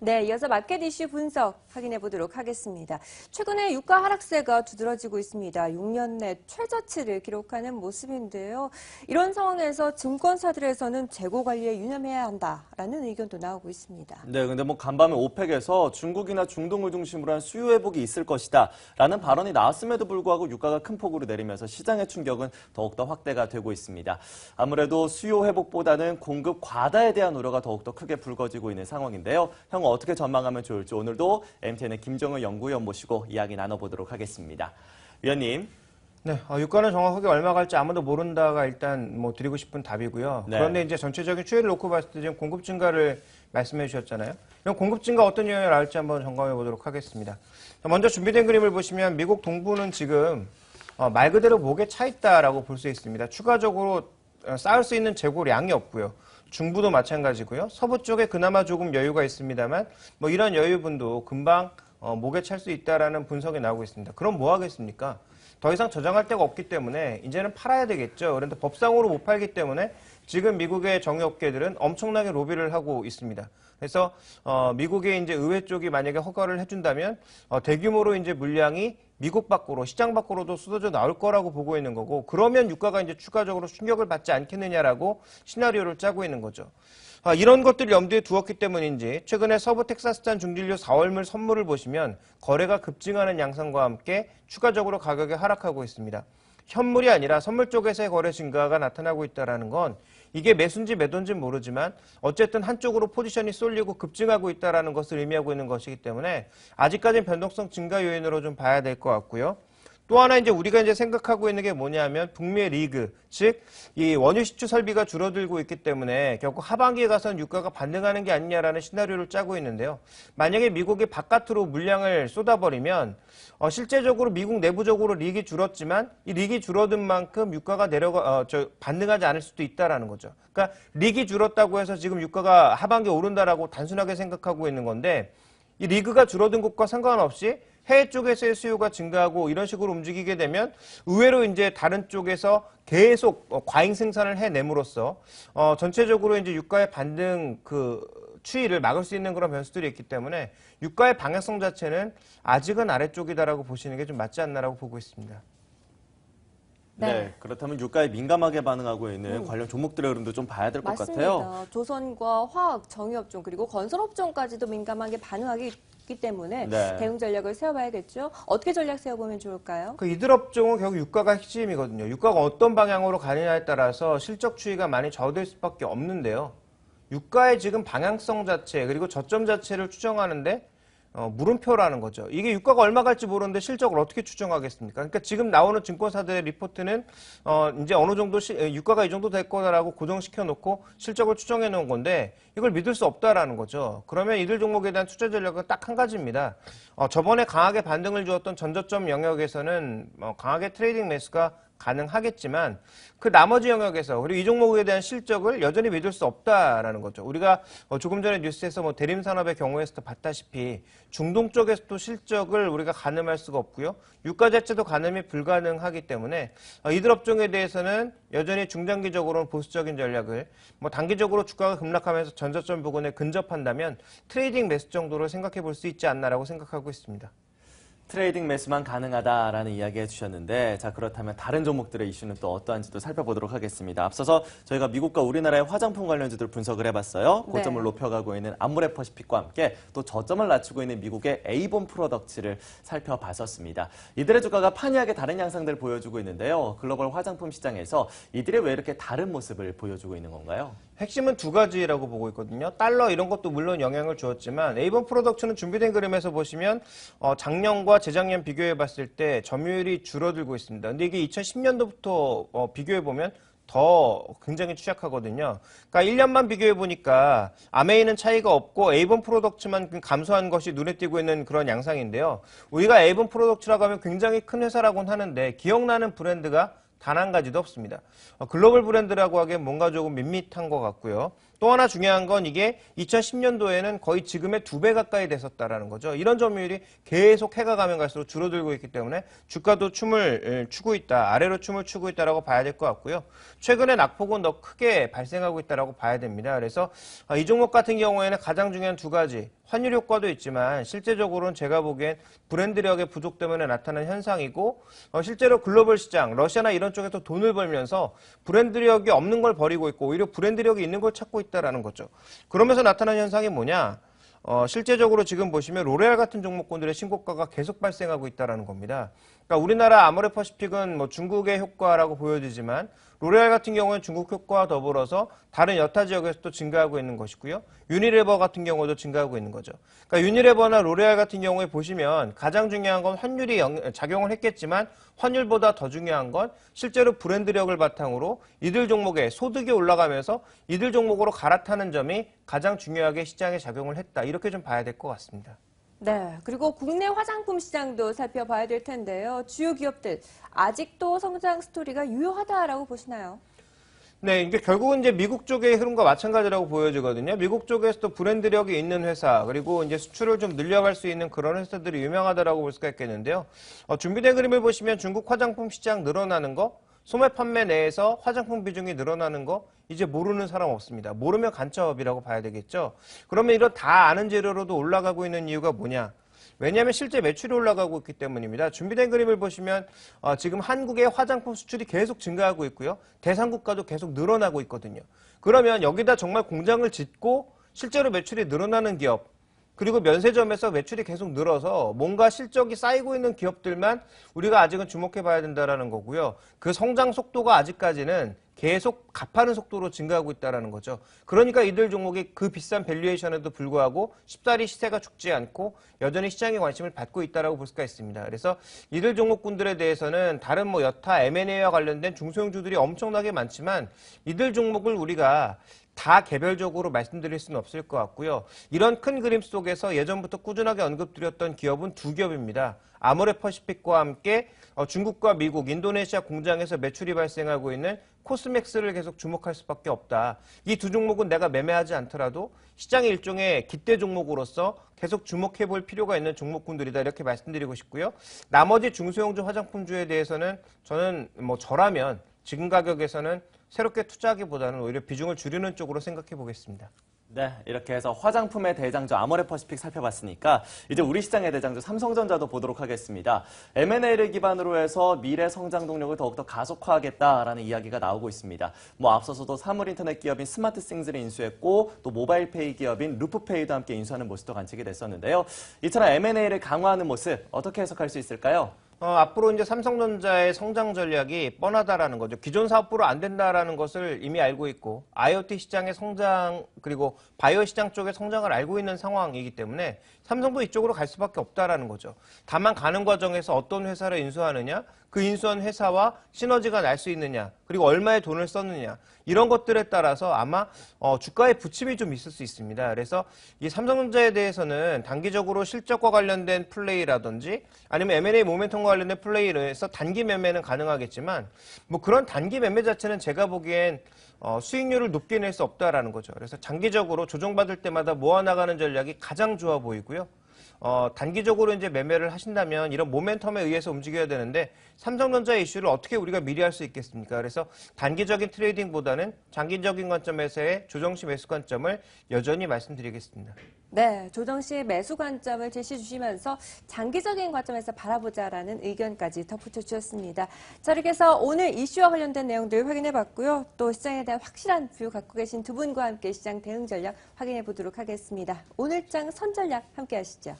네, 이어서 마켓 이슈 분석 확인해 보도록 하겠습니다. 최근에 유가 하락세가 두드러지고 있습니다. 6년 내 최저치를 기록하는 모습인데요. 이런 상황에서 증권사들에서는 재고 관리에 유념해야 한다라는 의견도 나오고 있습니다. 네, 근데 간밤에 오펙에서 중국이나 중동을 중심으로 한 수요 회복이 있을 것이다라는 발언이 나왔음에도 불구하고 유가가 큰 폭으로 내리면서 시장의 충격은 더욱더 확대가 되고 있습니다. 아무래도 수요 회복보다는 공급 과다에 대한 우려가 더욱더 크게 불거지고 있는 상황인데요. 형 어떻게 전망하면 좋을지 오늘도 MTN의 김정은 연구위원 모시고 이야기 나눠보도록 하겠습니다. 위원님. 네, 유가는 정확하게 얼마 갈지 아무도 모른다가 일단 드리고 싶은 답이고요. 네. 그런데 이제 전체적인 추이를 놓고 봤을 때 지금 공급 증가를 말씀해 주셨잖아요. 이런 공급 증가 어떤 영향을 나올지 한번 점검해 보도록 하겠습니다. 먼저 준비된 그림을 보시면 미국 동부는 지금 말 그대로 목에 차 있다라고 볼 수 있습니다. 추가적으로 쌓을 수 있는 재고량이 없고요. 중부도 마찬가지고요. 서부 쪽에 그나마 조금 여유가 있습니다만 이런 여유분도 금방 목에 찰 수 있다라는 분석이 나오고 있습니다. 그럼 뭐 하겠습니까? 더 이상 저장할 데가 없기 때문에 이제는 팔아야 되겠죠. 그런데 법상으로 못 팔기 때문에 지금 미국의 정유업계들은 엄청나게 로비를 하고 있습니다. 그래서 미국의 이제 의회 쪽이 만약에 허가를 해준다면 대규모로 이제 물량이 미국 밖으로 시장 밖으로도 쏟아져 나올 거라고 보고 있는 거고, 그러면 유가가 이제 추가적으로 충격을 받지 않겠느냐라고 시나리오를 짜고 있는 거죠. 이런 것들을 염두에 두었기 때문인지 최근에 서부 텍사스산 중진류 4월물 선물을 보시면 거래가 급증하는 양상과 함께 추가적으로 가격이 하락하고 있습니다. 현물이 아니라 선물 쪽에서의 거래 증가가 나타나고 있다는 건 이게 매수인지 매도인지 모르지만 어쨌든 한쪽으로 포지션이 쏠리고 급증하고 있다는 것을 의미하고 있는 것이기 때문에 아직까지는 변동성 증가 요인으로 좀 봐야 될 것 같고요. 또 하나 이제 우리가 이제 생각하고 있는 게 뭐냐면 북미의 리그, 즉 이 원유 시추 설비가 줄어들고 있기 때문에 결국 하반기에 가서는 유가가 반등하는 게 아니냐라는 시나리오를 짜고 있는데요. 만약에 미국이 바깥으로 물량을 쏟아버리면 실제적으로 미국 내부적으로 리익이 줄었지만 이 리익이 줄어든 만큼 유가가 반등하지 않을 수도 있다라는 거죠. 그러니까 리익이 줄었다고 해서 지금 유가가 하반기에 오른다라고 단순하게 생각하고 있는 건데, 이 리그가 줄어든 것과 상관없이 해외 쪽에서의 수요가 증가하고 이런 식으로 움직이게 되면 의외로 이제 다른 쪽에서 계속 과잉 생산을 해냄으로써 전체적으로 이제 유가의 반등 추이를 막을 수 있는 그런 변수들이 있기 때문에 유가의 방향성 자체는 아직은 아래쪽이다라고 보시는 게 좀 맞지 않나라고 보고 있습니다. 네, 그렇다면 유가에 민감하게 반응하고 있는 관련 종목들의 흐름도 좀 봐야 될 것 같아요. 맞습니다. 조선과 화학, 정유업종 그리고 건설업종까지도 민감하게 반응하기 때문에 대응 전략을 세워봐야겠죠. 어떻게 전략 세워보면 좋을까요? 이들 업종은 결국 유가가 핵심이거든요. 유가가 어떤 방향으로 가느냐에 따라서 실적 추이가 많이 저될 수밖에 없는데요. 유가의 지금 방향성 자체 그리고 저점 자체를 추정하는데 물음표라는 거죠. 이게 유가가 얼마 갈지 모르는데 실적을 어떻게 추정하겠습니까? 그러니까 지금 나오는 증권사들의 리포트는 이제 어느 정도 유가가 이 정도 될 거다라고 고정시켜 놓고 실적을 추정해 놓은 건데 이걸 믿을 수 없다라는 거죠. 그러면 이들 종목에 대한 투자 전략은 딱 한 가지입니다. 저번에 강하게 반등을 주었던 전저점 영역에서는 강하게 트레이딩 매수가 가능하겠지만 그 나머지 영역에서 그리고 이 종목에 대한 실적을 여전히 믿을 수 없다라는 거죠. 우리가 조금 전에 뉴스에서 대림산업의 경우에서도 봤다시피 중동 쪽에서도 실적을 우리가 가늠할 수가 없고요. 유가 자체도 가늠이 불가능하기 때문에 이들 업종에 대해서는 여전히 중장기적으로는 보수적인 전략을 단기적으로 주가가 급락하면서 전저점 부근에 근접한다면 트레이딩 매수 정도로 생각해 볼 수 있지 않나라고 생각하고 있습니다. 트레이딩 매수만 가능하다라는 이야기 해주셨는데, 자, 그렇다면 다른 종목들의 이슈는 또 어떠한지도 살펴보도록 하겠습니다. 앞서서 저희가 미국과 우리나라의 화장품 관련주들 분석을 해봤어요. 고점을 높여가고 있는 아모레퍼시픽과 함께 또 저점을 낮추고 있는 미국의 에이본 프로덕츠를 살펴봤었습니다. 이들의 주가가 판이하게 다른 양상들을 보여주고 있는데요. 글로벌 화장품 시장에서 이들이 왜 이렇게 다른 모습을 보여주고 있는 건가요? 핵심은 두 가지라고 보고 있거든요. 달러 이런 것도 물론 영향을 주었지만 에이본 프로덕츠는 준비된 그림에서 보시면 작년과 재작년 비교해 봤을 때 점유율이 줄어들고 있습니다. 근데 이게 2010년도부터 비교해 보면 더 굉장히 취약하거든요. 그러니까 1년만 비교해 보니까 아메이는 차이가 없고 에이본 프로덕츠만 감소한 것이 눈에 띄고 있는 그런 양상인데요. 우리가 에이본 프로덕츠라고 하면 굉장히 큰 회사라고는 하는데 기억나는 브랜드가 단 한 가지도 없습니다. 글로벌 브랜드라고 하기엔 뭔가 조금 밋밋한 것 같고요. 또 하나 중요한 건 이게 2010년도에는 거의 지금의 2배 가까이 됐었다라는 거죠. 이런 점유율이 계속 해가 가면 갈수록 줄어들고 있기 때문에 주가도 춤을 추고 있다, 아래로 춤을 추고 있다라고 봐야 될 것 같고요. 최근에 낙폭은 더 크게 발생하고 있다라고 봐야 됩니다. 그래서 이 종목 같은 경우에는 가장 중요한 두 가지, 환율 효과도 있지만 실제적으로는 제가 보기엔 브랜드력의 부족 때문에 나타난 현상이고, 실제로 글로벌 시장, 러시아나 이런 쪽에서 돈을 벌면서 브랜드력이 없는 걸 버리고 있고 오히려 브랜드력이 있는 걸 찾고 있다라는 거죠. 그러면서 나타난 현상이 뭐냐? 실제적으로 지금 보시면 로레알 같은 종목군들의 신고가가 계속 발생하고 있다라는 겁니다. 그러니까 우리나라 아모레퍼시픽은 뭐 중국의 효과라고 보여지지만 로레알 같은 경우는 중국 효과와 더불어서 다른 여타 지역에서도 증가하고 있는 것이고요. 유니레버 같은 경우도 증가하고 있는 거죠. 그러니까 유니레버나 로레알 같은 경우에 보시면 가장 중요한 건 환율이 작용을 했겠지만 환율보다 더 중요한 건 실제로 브랜드력을 바탕으로 이들 종목의 소득이 올라가면서 이들 종목으로 갈아타는 점이 가장 중요하게 시장에 작용을 했다. 이렇게 좀 봐야 될 것 같습니다. 네, 그리고 국내 화장품 시장도 살펴봐야 될 텐데요. 주요 기업들 아직도 성장 스토리가 유효하다라고 보시나요? 네, 이게 결국은 이제 미국 쪽의 흐름과 마찬가지라고 보여지거든요. 미국 쪽에서도 브랜드력이 있는 회사, 그리고 이제 수출을 좀 늘려갈 수 있는 그런 회사들이 유명하다라고 볼 수가 있겠는데요. 준비된 그림을 보시면 중국 화장품 시장 늘어나는 거, 소매 판매 내에서 화장품 비중이 늘어나는 거, 이제 모르는 사람 없습니다. 모르면 간첩이라고 봐야 되겠죠. 그러면 이런 다 아는 재료로도 올라가고 있는 이유가 뭐냐? 왜냐하면 실제 매출이 올라가고 있기 때문입니다. 준비된 그림을 보시면 지금 한국의 화장품 수출이 계속 증가하고 있고요. 대상국가도 계속 늘어나고 있거든요. 그러면 여기다 정말 공장을 짓고 실제로 매출이 늘어나는 기업, 그리고 면세점에서 매출이 계속 늘어서 뭔가 실적이 쌓이고 있는 기업들만 우리가 아직은 주목해 봐야 된다는 거고요. 그 성장 속도가 아직까지는 계속 가파른 속도로 증가하고 있다는 거죠. 그러니까 이들 종목이 그 비싼 밸류에이션에도 불구하고 쉽사리 시세가 죽지 않고 여전히 시장의 관심을 받고 있다고 볼 수가 있습니다. 그래서 이들 종목군들에 대해서는 다른 뭐 여타 M&A와 관련된 중소형주들이 엄청나게 많지만 이들 종목을 우리가 다 개별적으로 말씀드릴 수는 없을 것 같고요. 이런 큰 그림 속에서 예전부터 꾸준하게 언급드렸던 기업은 두 기업입니다. 아모레퍼시픽과 함께 중국과 미국, 인도네시아 공장에서 매출이 발생하고 있는 코스맥스를 계속 주목할 수밖에 없다. 이 두 종목은 내가 매매하지 않더라도 시장의 일종의 기대 종목으로서 계속 주목해 볼 필요가 있는 종목군들이다. 이렇게 말씀드리고 싶고요. 나머지 중소형주 화장품주에 대해서는 저는 뭐 저라면 지금 가격에서는 새롭게 투자하기보다는 오히려 비중을 줄이는 쪽으로 생각해 보겠습니다. 네, 이렇게 해서 화장품의 대장주 아모레퍼시픽 살펴봤으니까 이제 우리 시장의 대장주 삼성전자도 보도록 하겠습니다. M&A를 기반으로 해서 미래 성장 동력을 더욱더 가속화하겠다라는 이야기가 나오고 있습니다. 뭐 앞서서도 사물 인터넷 기업인 스마트싱즈를 인수했고 또 모바일페이 기업인 루프페이도 함께 인수하는 모습도 관측이 됐었는데요. 이처럼 M&A를 강화하는 모습 어떻게 해석할 수 있을까요? 앞으로 이제 삼성전자의 성장 전략이 뻔하다라는 거죠. 기존 사업부로 안 된다라는 것을 이미 알고 있고 IoT 시장의 성장 그리고 바이오 시장 쪽의 성장을 알고 있는 상황이기 때문에 삼성도 이쪽으로 갈 수밖에 없다라는 거죠. 다만 가는 과정에서 어떤 회사를 인수하느냐, 그 인수한 회사와 시너지가 날 수 있느냐, 그리고 얼마의 돈을 썼느냐 이런 것들에 따라서 아마 주가의 부침이 좀 있을 수 있습니다. 그래서 이 삼성전자에 대해서는 단기적으로 실적과 관련된 플레이라든지 아니면 M&A 모멘텀과 관련된 플레이를 해서 단기 매매는 가능하겠지만 뭐 그런 단기 매매 자체는 제가 보기엔 수익률을 높게 낼 수 없다라는 거죠. 그래서 장기적으로 조정받을 때마다 모아나가는 전략이 가장 좋아 보이고요. 단기적으로 이제 매매를 하신다면 이런 모멘텀에 의해서 움직여야 되는데 삼성전자의 이슈를 어떻게 우리가 미리 할 수 있겠습니까? 그래서 단기적인 트레이딩보다는 장기적인 관점에서의 조정시 매수 관점을 여전히 말씀드리겠습니다. 네, 조정시 매수 관점을 제시해 주시면서 장기적인 관점에서 바라보자라는 의견까지 덧붙여 주셨습니다. 자, 이렇게 해서 오늘 이슈와 관련된 내용들 확인해 봤고요. 또 시장에 대한 확실한 뷰 갖고 계신 두 분과 함께 시장 대응 전략 확인해 보도록 하겠습니다. 오늘장 선전략 함께 하시죠.